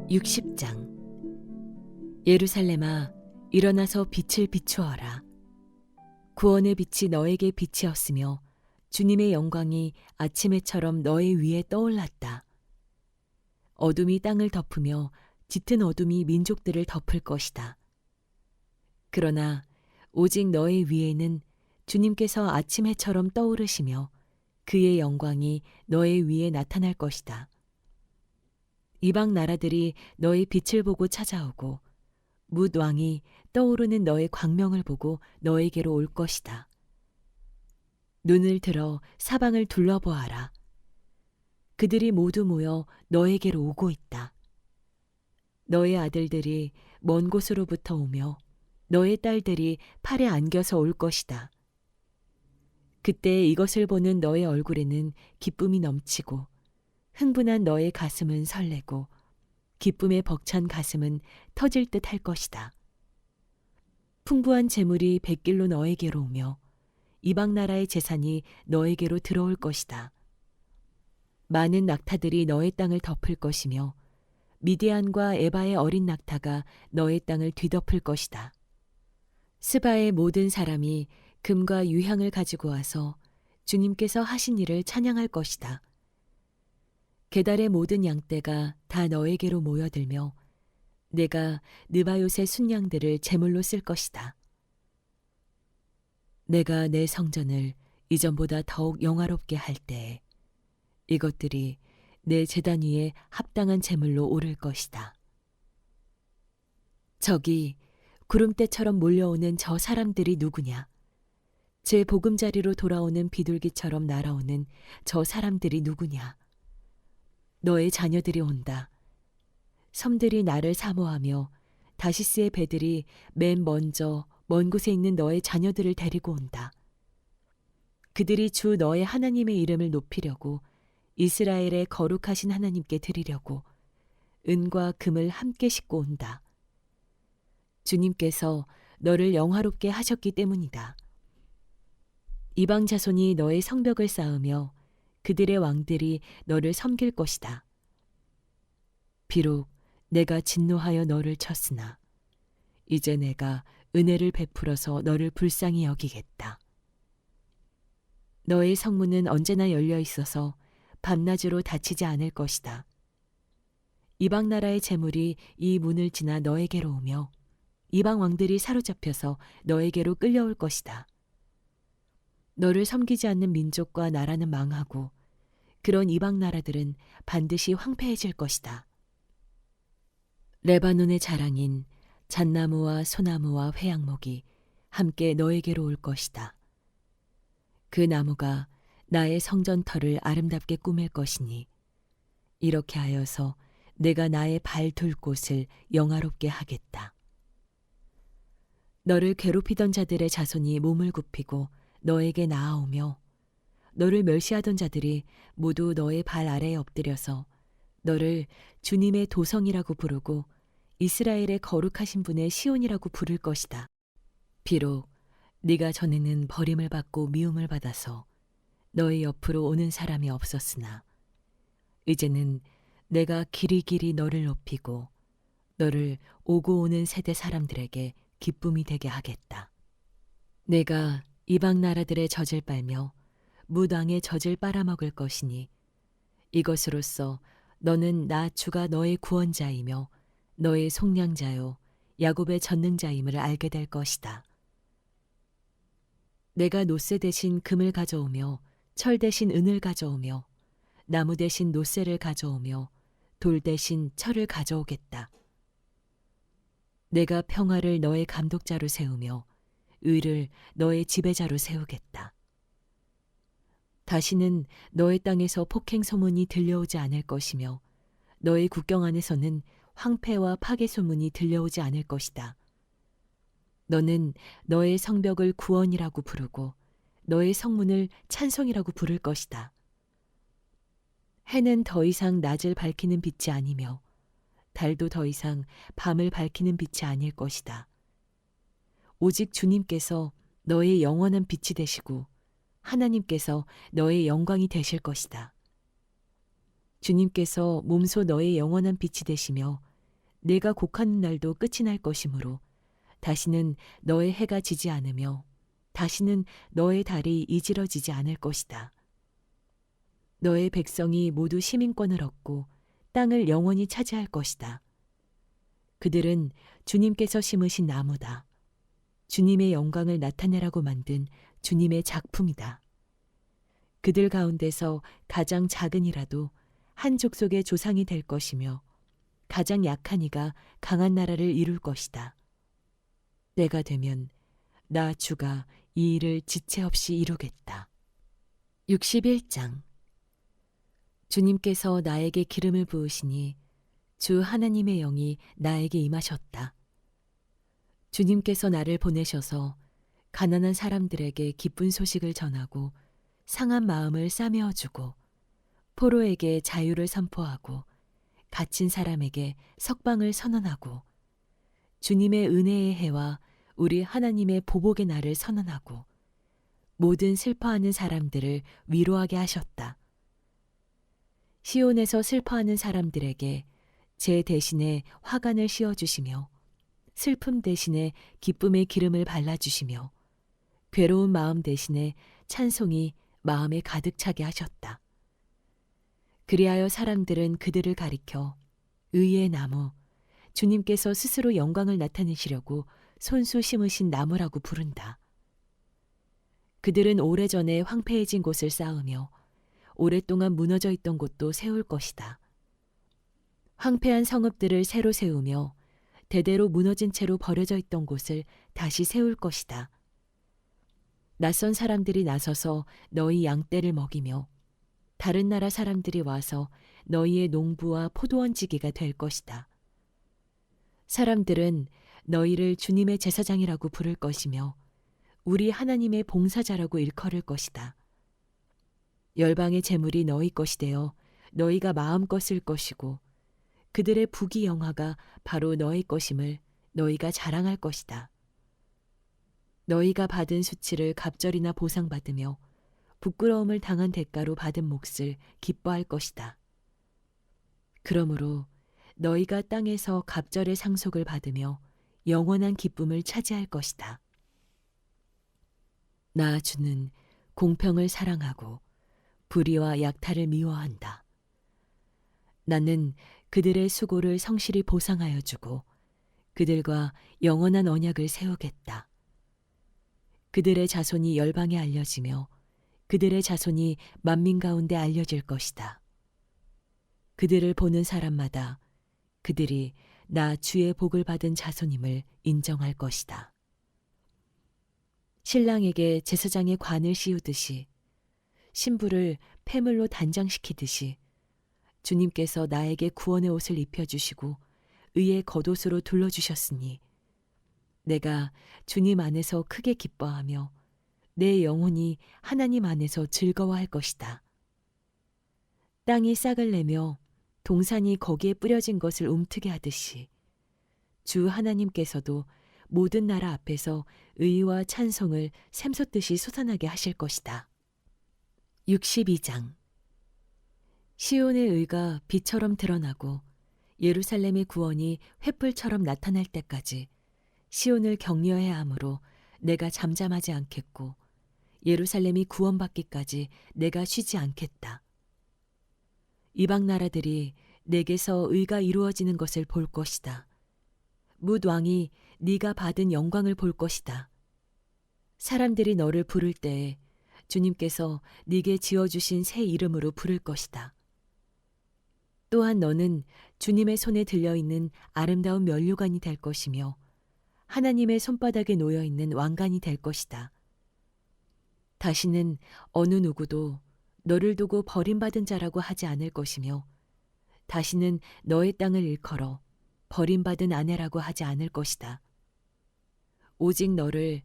60장. 예루살렘아, 일어나서 빛을 비추어라. 구원의 빛이 너에게 빛이었으며 주님의 영광이 아침 해처럼 너의 위에 떠올랐다. 어둠이 땅을 덮으며 짙은 어둠이 민족들을 덮을 것이다. 그러나 오직 너의 위에는 주님께서 아침 해처럼 떠오르시며 그의 영광이 너의 위에 나타날 것이다. 이방 나라들이 너의 빛을 보고 찾아오고 뭇 왕이 떠오르는 너의 광명을 보고 너에게로 올 것이다. 눈을 들어 사방을 둘러보아라. 그들이 모두 모여 너에게로 오고 있다. 너의 아들들이 먼 곳으로부터 오며 너의 딸들이 팔에 안겨서 올 것이다. 그때 이것을 보는 너의 얼굴에는 기쁨이 넘치고 흥분한 너의 가슴은 설레고 기쁨에 벅찬 가슴은 터질 듯 할 것이다. 풍부한 재물이 백길로 너에게로 오며 이방 나라의 재산이 너에게로 들어올 것이다. 많은 낙타들이 너의 땅을 덮을 것이며 미디안과 에바의 어린 낙타가 너의 땅을 뒤덮을 것이다. 스바의 모든 사람이 금과 유향을 가지고 와서 주님께서 하신 일을 찬양할 것이다. 게달의 모든 양떼가 다 너에게로 모여들며 내가 느바요의 순양들을 제물로 쓸 것이다. 내가 내 성전을 이전보다 더욱 영화롭게 할 때에 이것들이 내 제단 위에 합당한 제물로 오를 것이다. 저기 구름대처럼 몰려오는 저 사람들이 누구냐? 제 보금자리로 돌아오는 비둘기처럼 날아오는 저 사람들이 누구냐? 너의 자녀들이 온다. 섬들이 나를 사모하며 다시스의 배들이 맨 먼저 먼 곳에 있는 너의 자녀들을 데리고 온다. 그들이 주 너의 하나님의 이름을 높이려고 이스라엘의 거룩하신 하나님께 드리려고 은과 금을 함께 싣고 온다. 주님께서 너를 영화롭게 하셨기 때문이다. 이방 자손이 너의 성벽을 쌓으며 그들의 왕들이 너를 섬길 것이다. 비록 내가 진노하여 너를 쳤으나 이제 내가 은혜를 베풀어서 너를 불쌍히 여기겠다. 너의 성문은 언제나 열려 있어서 밤낮으로 닫히지 않을 것이다. 이방 나라의 재물이 이 문을 지나 너에게로 오며 이방 왕들이 사로잡혀서 너에게로 끌려올 것이다. 너를 섬기지 않는 민족과 나라는 망하고 그런 이방 나라들은 반드시 황폐해질 것이다. 레바논의 자랑인 잣나무와 소나무와 회양목이 함께 너에게로 올 것이다. 그 나무가 나의 성전터를 아름답게 꾸밀 것이니 이렇게 하여서 내가 나의 발 둘 곳을 영화롭게 하겠다. 너를 괴롭히던 자들의 자손이 몸을 굽히고 너에게 나아오며 너를 멸시하던 자들이 모두 너의 발 아래에 엎드려서 너를 주님의 도성이라고 부르고 이스라엘의 거룩하신 분의 시온이라고 부를 것이다. 비록 네가 전에는 버림을 받고 미움을 받아서 너의 옆으로 오는 사람이 없었으나 이제는 내가 길이길이 너를 높이고 너를 오고 오는 세대 사람들에게 기쁨이 되게 하겠다. 내가 이방 나라들의 젖을 빨며 무당의 젖을 빨아먹을 것이니 이것으로써 너는 나 주가 너의 구원자이며 너의 속량자요 야곱의 전능자임을 알게 될 것이다. 내가 노새 대신 금을 가져오며 철 대신 은을 가져오며 나무 대신 노새를 가져오며 돌 대신 철을 가져오겠다. 내가 평화를 너의 감독자로 세우며 의를 너의 지배자로 세우겠다. 다시는 너의 땅에서 폭행 소문이 들려오지 않을 것이며 너의 국경 안에서는 황폐와 파괴 소문이 들려오지 않을 것이다. 너는 너의 성벽을 구원이라고 부르고 너의 성문을 찬송이라고 부를 것이다. 해는 더 이상 낮을 밝히는 빛이 아니며 달도 더 이상 밤을 밝히는 빛이 아닐 것이다. 오직 주님께서 너의 영원한 빛이 되시고 하나님께서 너의 영광이 되실 것이다. 주님께서 몸소 너의 영원한 빛이 되시며 내가 곡하는 날도 끝이 날 것이므로 다시는 너의 해가 지지 않으며 다시는 너의 달이 이지러지지 않을 것이다. 너의 백성이 모두 시민권을 얻고 땅을 영원히 차지할 것이다. 그들은 주님께서 심으신 나무다. 주님의 영광을 나타내라고 만든 주님의 작품이다. 그들 가운데서 가장 작은 이라도 한 족속의 조상이 될 것이며 가장 약한 이가 강한 나라를 이룰 것이다. 때가 되면 나 주가 이 일을 지체 없이 이루겠다. 61장. 주님께서 나에게 기름을 부으시니 주 하나님의 영이 나에게 임하셨다. 주님께서 나를 보내셔서 가난한 사람들에게 기쁜 소식을 전하고 상한 마음을 싸매어주고 포로에게 자유를 선포하고 갇힌 사람에게 석방을 선언하고 주님의 은혜의 해와 우리 하나님의 보복의 날을 선언하고 모든 슬퍼하는 사람들을 위로하게 하셨다. 시온에서 슬퍼하는 사람들에게 제 대신에 화관을 씌워주시며 슬픔 대신에 기쁨의 기름을 발라주시며 괴로운 마음 대신에 찬송이 마음에 가득 차게 하셨다. 그리하여 사람들은 그들을 가리켜 의의 나무, 주님께서 스스로 영광을 나타내시려고 손수 심으신 나무라고 부른다. 그들은 오래전에 황폐해진 곳을 쌓으며 오랫동안 무너져 있던 곳도 세울 것이다. 황폐한 성읍들을 새로 세우며 대대로 무너진 채로 버려져 있던 곳을 다시 세울 것이다. 낯선 사람들이 나서서 너희 양떼를 먹이며 다른 나라 사람들이 와서 너희의 농부와 포도원지기가 될 것이다. 사람들은 너희를 주님의 제사장이라고 부를 것이며 우리 하나님의 봉사자라고 일컬을 것이다. 열방의 재물이 너희 것이 되어 너희가 마음껏 쓸 것이고 그들의 부귀영화가 바로 너희 것임을 너희가 자랑할 것이다. 너희가 받은 수치를 갑절이나 보상받으며 부끄러움을 당한 대가로 받은 몫을 기뻐할 것이다. 그러므로 너희가 땅에서 갑절의 상속을 받으며 영원한 기쁨을 차지할 것이다. 나 주는 공평을 사랑하고 불의와 약탈을 미워한다. 나는 그들의 수고를 성실히 보상하여 주고 그들과 영원한 언약을 세우겠다. 그들의 자손이 열방에 알려지며 그들의 자손이 만민 가운데 알려질 것이다. 그들을 보는 사람마다 그들이 나 주의 복을 받은 자손임을 인정할 것이다. 신랑에게 제사장의 관을 씌우듯이 신부를 폐물로 단장시키듯이 주님께서 나에게 구원의 옷을 입혀주시고 의의 겉옷으로 둘러주셨으니 내가 주님 안에서 크게 기뻐하며 내 영혼이 하나님 안에서 즐거워할 것이다. 땅이 싹을 내며 동산이 거기에 뿌려진 것을 움트게 하듯이 주 하나님께서도 모든 나라 앞에서 의와 찬송을 샘솟듯이 솟아나게 하실 것이다. 62장. 시온의 의가 빛처럼 드러나고 예루살렘의 구원이 횃불처럼 나타날 때까지 시온을 격려해야 하므로 내가 잠잠하지 않겠고 예루살렘이 구원받기까지 내가 쉬지 않겠다. 이방 나라들이 내게서 의가 이루어지는 것을 볼 것이다. 뭇 왕이 네가 받은 영광을 볼 것이다. 사람들이 너를 부를 때에 주님께서 네게 지어주신 새 이름으로 부를 것이다. 또한 너는 주님의 손에 들려있는 아름다운 면류관이 될 것이며 하나님의 손바닥에 놓여있는 왕관이 될 것이다. 다시는 어느 누구도 너를 두고 버림받은 자라고 하지 않을 것이며 다시는 너의 땅을 일컬어 버림받은 아내라고 하지 않을 것이다. 오직 너를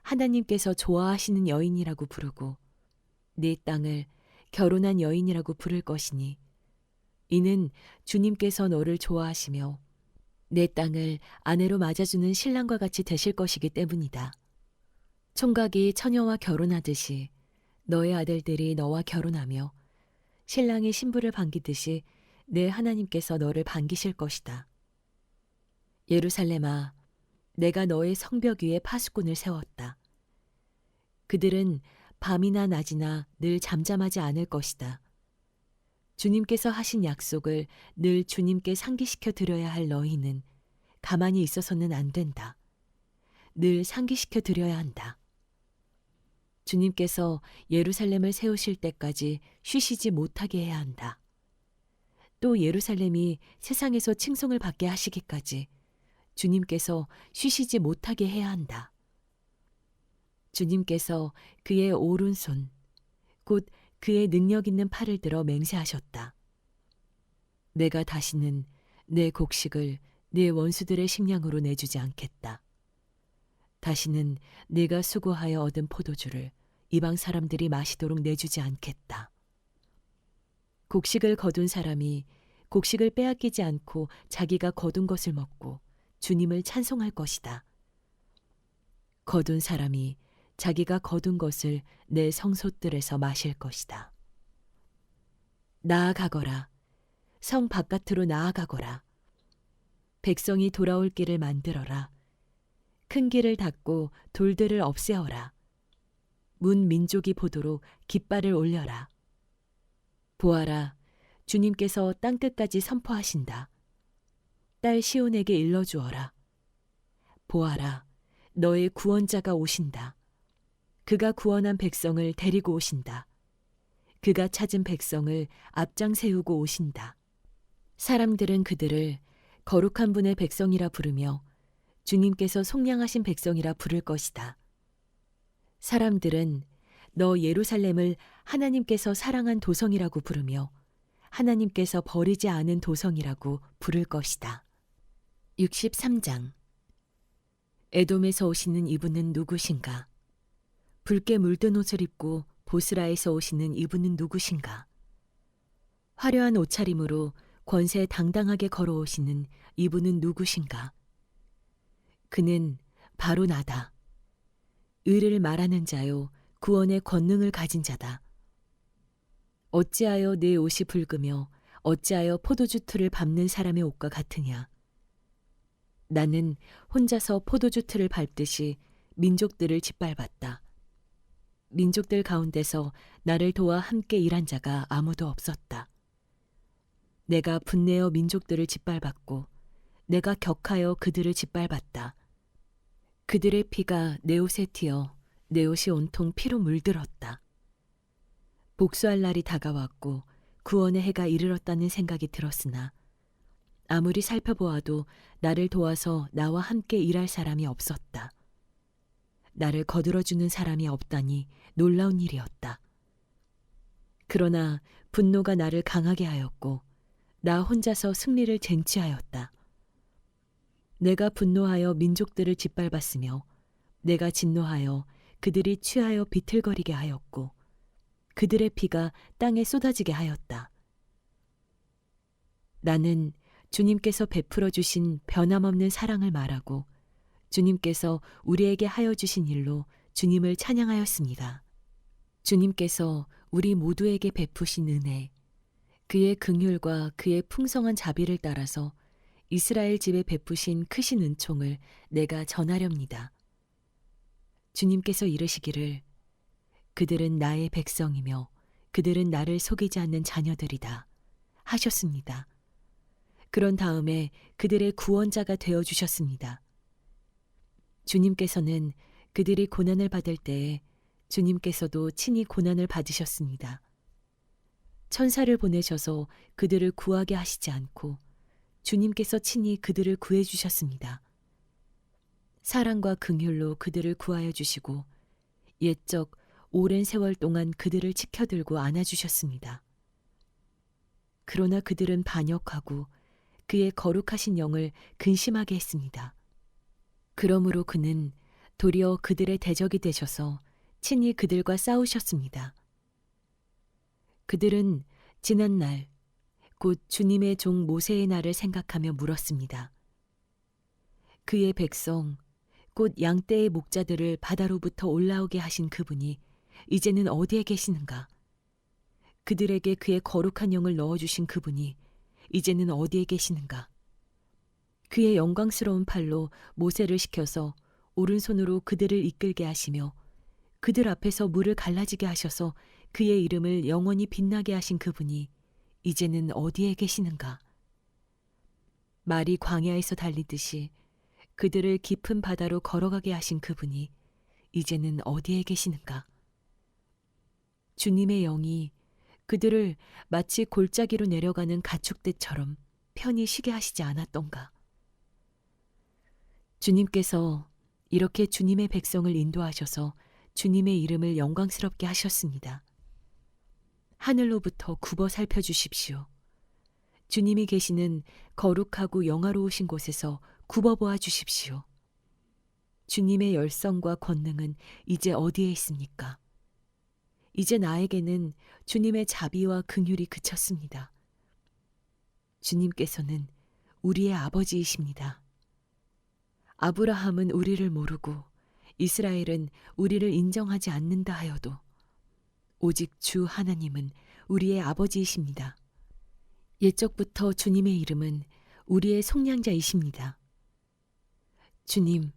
하나님께서 좋아하시는 여인이라고 부르고 네 땅을 결혼한 여인이라고 부를 것이니 이는 주님께서 너를 좋아하시며 내 땅을 아내로 맞아주는 신랑과 같이 되실 것이기 때문이다. 총각이 처녀와 결혼하듯이 너의 아들들이 너와 결혼하며 신랑이 신부를 반기듯이 내 하나님께서 너를 반기실 것이다. 예루살렘아, 내가 너의 성벽 위에 파수꾼을 세웠다. 그들은 밤이나 낮이나 늘 잠잠하지 않을 것이다. 주님께서 하신 약속을 늘 주님께 상기시켜 드려야 할 너희는 가만히 있어서는 안 된다. 늘 상기시켜 드려야 한다. 주님께서 예루살렘을 세우실 때까지 쉬시지 못하게 해야 한다. 또 예루살렘이 세상에서 칭송을 받게 하시기까지 주님께서 쉬시지 못하게 해야 한다. 주님께서 그의 오른손, 곧 그의 능력 있는 팔을 들어 맹세하셨다. 내가 다시는 내 곡식을 네 원수들의 식량으로 내주지 않겠다. 다시는 네가 수고하여 얻은 포도주를 이방 사람들이 마시도록 내주지 않겠다. 곡식을 거둔 사람이 곡식을 빼앗기지 않고 자기가 거둔 것을 먹고 주님을 찬송할 것이다. 거둔 사람이 자기가 거둔 것을 내 성소들에서 마실 것이다. 나아가거라. 성 바깥으로 나아가거라. 백성이 돌아올 길을 만들어라. 큰 길을 닫고 돌들을 없애어라. 문 민족이 보도록 깃발을 올려라. 보아라, 주님께서 땅끝까지 선포하신다. 딸 시온에게 일러주어라. 보아라, 너의 구원자가 오신다. 그가 구원한 백성을 데리고 오신다. 그가 찾은 백성을 앞장 세우고 오신다. 사람들은 그들을 거룩한 분의 백성이라 부르며 주님께서 속량하신 백성이라 부를 것이다. 사람들은 너 예루살렘을 하나님께서 사랑한 도성이라고 부르며 하나님께서 버리지 않은 도성이라고 부를 것이다. 63장. 에돔에서 오시는 이분은 누구신가? 붉게 물든 옷을 입고 보스라에서 오시는 이분은 누구신가? 화려한 옷차림으로 권세 당당하게 걸어오시는 이분은 누구신가? 그는 바로 나다. 의를 말하는 자요, 구원의 권능을 가진 자다. 어찌하여 내 옷이 붉으며 어찌하여 포도주 틀을 밟는 사람의 옷과 같으냐? 나는 혼자서 포도주 틀을 밟듯이 민족들을 짓밟았다. 민족들 가운데서 나를 도와 함께 일한 자가 아무도 없었다. 내가 분내어 민족들을 짓밟았고 내가 격하여 그들을 짓밟았다. 그들의 피가 내 옷에 튀어 내 옷이 온통 피로 물들었다. 복수할 날이 다가왔고 구원의 해가 이르렀다는 생각이 들었으나 아무리 살펴보아도 나를 도와서 나와 함께 일할 사람이 없었다. 나를 거들어주는 사람이 없다니 놀라운 일이었다. 그러나 분노가 나를 강하게 하였고 나 혼자서 승리를 쟁취하였다. 내가 분노하여 민족들을 짓밟았으며 내가 진노하여 그들이 취하여 비틀거리게 하였고 그들의 피가 땅에 쏟아지게 하였다. 나는 주님께서 베풀어 주신 변함없는 사랑을 말하고 주님께서 우리에게 하여 주신 일로 주님을 찬양하였습니다. 주님께서 우리 모두에게 베푸신 은혜, 그의 긍휼과 그의 풍성한 자비를 따라서 이스라엘 집에 베푸신 크신 은총을 내가 전하렵니다. 주님께서 이르시기를 그들은 나의 백성이며 그들은 나를 속이지 않는 자녀들이다 하셨습니다. 그런 다음에 그들의 구원자가 되어 주셨습니다. 주님께서는 그들이 고난을 받을 때에 주님께서도 친히 고난을 받으셨습니다. 천사를 보내셔서 그들을 구하게 하시지 않고 주님께서 친히 그들을 구해 주셨습니다. 사랑과 긍휼로 그들을 구하여 주시고 옛적 오랜 세월 동안 그들을 지켜들고 안아주셨습니다. 그러나 그들은 반역하고 그의 거룩하신 영을 근심하게 했습니다. 그러므로 그는 도리어 그들의 대적이 되셔서 친히 그들과 싸우셨습니다. 그들은 지난 날, 곧 주님의 종 모세의 날을 생각하며 물었습니다. 그의 백성, 곧 양떼의 목자들을 바다로부터 올라오게 하신 그분이 이제는 어디에 계시는가? 그들에게 그의 거룩한 영을 넣어주신 그분이 이제는 어디에 계시는가? 그의 영광스러운 팔로 모세를 시켜서 오른손으로 그들을 이끌게 하시며 그들 앞에서 물을 갈라지게 하셔서 그의 이름을 영원히 빛나게 하신 그분이 이제는 어디에 계시는가? 말이 광야에서 달리듯이 그들을 깊은 바다로 걸어가게 하신 그분이 이제는 어디에 계시는가? 주님의 영이 그들을 마치 골짜기로 내려가는 가축대처럼 편히 쉬게 하시지 않았던가? 주님께서 이렇게 주님의 백성을 인도하셔서 주님의 이름을 영광스럽게 하셨습니다. 하늘로부터 굽어 살펴주십시오. 주님이 계시는 거룩하고 영화로우신 곳에서 굽어 보아 주십시오. 주님의 열성과 권능은 이제 어디에 있습니까? 이제 나에게는 주님의 자비와 긍휼이 그쳤습니다. 주님께서는 우리의 아버지이십니다. 아브라함은 우리를 모르고 이스라엘은 우리를 인정하지 않는다 하여도 오직 주 하나님은 우리의 아버지이십니다. 옛적부터 주님의 이름은 우리의 속량자이십니다. 주님,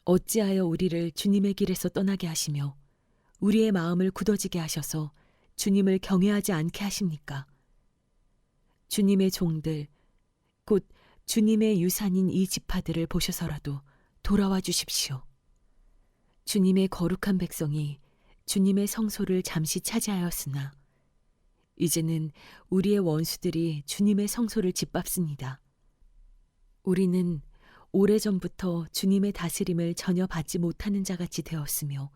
어찌하여 우리를 주님의 길에서 떠나게 하시며 우리의 마음을 굳어지게 하셔서 주님을 경외하지 않게 하십니까? 주님의 종들, 곧 주님의 유산인 이 지파들을 보셔서라도 돌아와 주십시오. 주님의 거룩한 백성이 주님의 성소를 잠시 차지하였으나 이제는 우리의 원수들이 주님의 성소를 짓밟습니다. 우리는 오래전부터 주님의 다스림을 전혀 받지 못하는 자같이 되었으며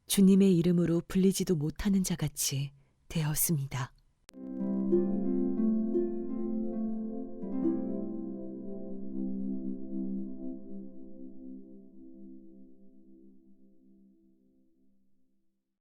주님의 이름으로 불리지도 못하는 자같이 되었습니다.